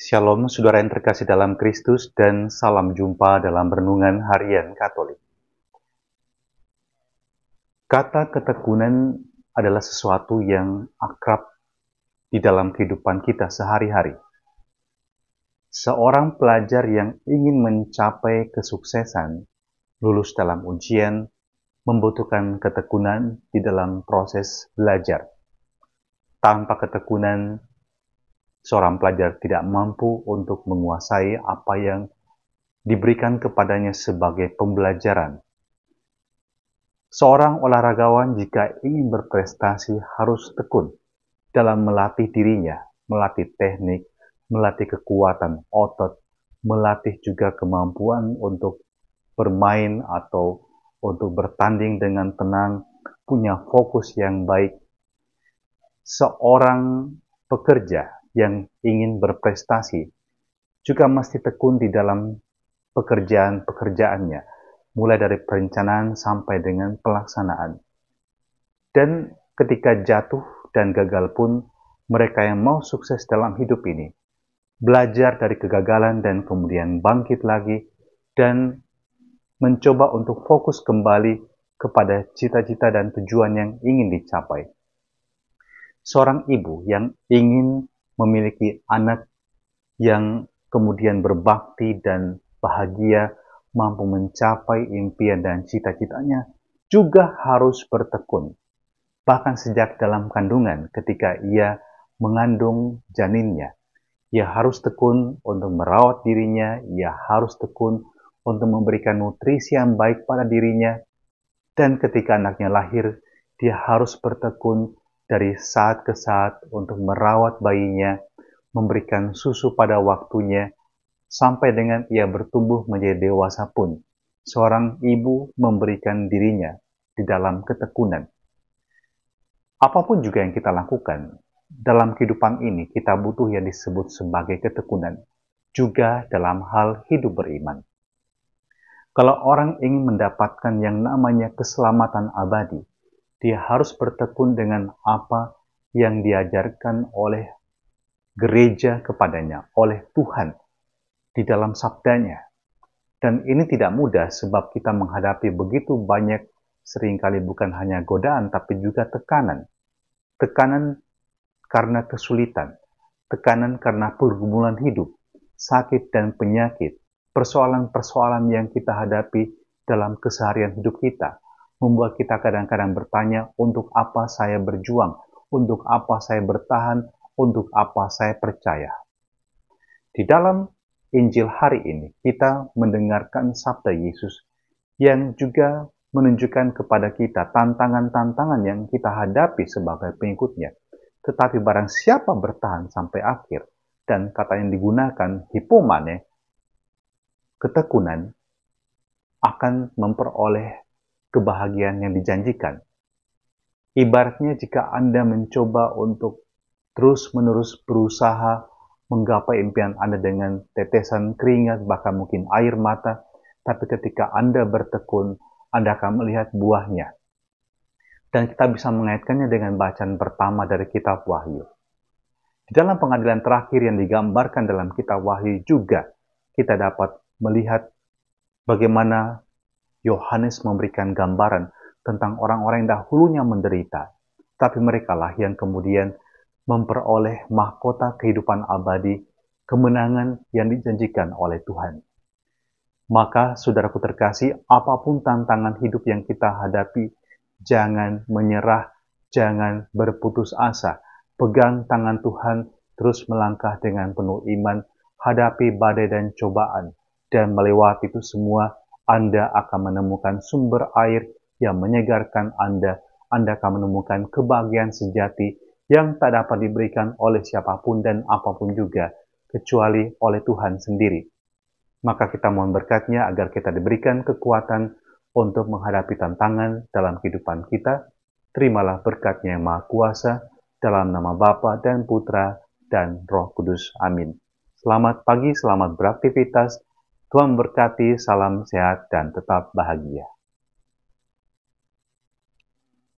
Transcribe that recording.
Shalom saudara yang terkasih dalam Kristus dan salam jumpa dalam renungan harian Katolik. Kata ketekunan adalah sesuatu yang akrab di dalam kehidupan kita sehari-hari. Seorang pelajar yang ingin mencapai kesuksesan, lulus dalam ujian, membutuhkan ketekunan di dalam proses belajar. Tanpa ketekunan, seorang pelajar tidak mampu untuk menguasai apa yang diberikan kepadanya sebagai pembelajaran. Seorang olahragawan jika ingin berprestasi harus tekun dalam melatih dirinya, melatih teknik, melatih kekuatan otot, melatih juga kemampuan untuk bermain atau untuk bertanding dengan tenang, punya fokus yang baik. Seorang pekerja yang ingin berprestasi juga mesti tekun di dalam pekerjaan-pekerjaannya, mulai dari perencanaan sampai dengan pelaksanaan. Dan ketika jatuh dan gagal pun, mereka yang mau sukses dalam hidup ini, belajar dari kegagalan dan kemudian bangkit lagi, dan mencoba untuk fokus kembali kepada cita-cita dan tujuan yang ingin dicapai. Seorang ibu yang ingin memiliki anak yang kemudian berbakti dan bahagia, mampu mencapai impian dan cita-citanya, juga harus bertekun. Bahkan sejak dalam kandungan, ketika ia mengandung janinnya, ia harus tekun untuk merawat dirinya, ia harus tekun untuk memberikan nutrisi yang baik pada dirinya, dan ketika anaknya lahir, dia harus bertekun dari saat ke saat untuk merawat bayinya, memberikan susu pada waktunya, sampai dengan ia bertumbuh menjadi dewasa pun. Seorang ibu memberikan dirinya di dalam ketekunan. Apapun juga yang kita lakukan, dalam kehidupan ini kita butuh yang disebut sebagai ketekunan, juga dalam hal hidup beriman. Kalau orang ingin mendapatkan yang namanya keselamatan abadi, dia harus bertekun dengan apa yang diajarkan oleh gereja kepadanya, oleh Tuhan di dalam sabdanya. Dan ini tidak mudah sebab kita menghadapi begitu banyak, seringkali bukan hanya godaan tapi juga tekanan. Tekanan karena kesulitan, tekanan karena pergumulan hidup, sakit dan penyakit, persoalan-persoalan yang kita hadapi dalam keseharian hidup kita, membuat kita kadang-kadang bertanya, untuk apa saya berjuang, untuk apa saya bertahan, untuk apa saya percaya. Di dalam Injil hari ini, kita mendengarkan sabda Yesus yang juga menunjukkan kepada kita tantangan-tantangan yang kita hadapi sebagai pengikutnya. Tetapi barang siapa bertahan sampai akhir, dan kata yang digunakan hipomane, ketekunan, akan memperoleh kebahagiaan yang dijanjikan. Ibaratnya jika Anda mencoba untuk terus-menerus berusaha menggapai impian Anda dengan tetesan keringat, bahkan mungkin air mata, tapi ketika Anda bertekun, Anda akan melihat buahnya. Dan kita bisa mengaitkannya dengan bacaan pertama dari kitab Wahyu. Di dalam pengadilan terakhir yang digambarkan dalam kitab Wahyu juga, kita dapat melihat bagaimana Yohanes memberikan gambaran tentang orang-orang yang dahulunya menderita, tapi merekalah yang kemudian memperoleh mahkota kehidupan abadi, kemenangan yang dijanjikan oleh Tuhan. Maka, saudaraku terkasih, apapun tantangan hidup yang kita hadapi, jangan menyerah, jangan berputus asa. Pegang tangan Tuhan, terus melangkah dengan penuh iman, hadapi badai dan cobaan, dan melewati itu semua, Anda akan menemukan sumber air yang menyegarkan Anda. Anda akan menemukan kebahagiaan sejati yang tak dapat diberikan oleh siapapun dan apapun juga, kecuali oleh Tuhan sendiri. Maka kita mohon berkat-Nya agar kita diberikan kekuatan untuk menghadapi tantangan dalam kehidupan kita. Terimalah berkat-Nya yang Maha Kuasa, dalam nama Bapa dan Putra dan Roh Kudus. Amin. Selamat pagi, selamat beraktivitas. Tuhan berkati, salam sehat dan tetap bahagia.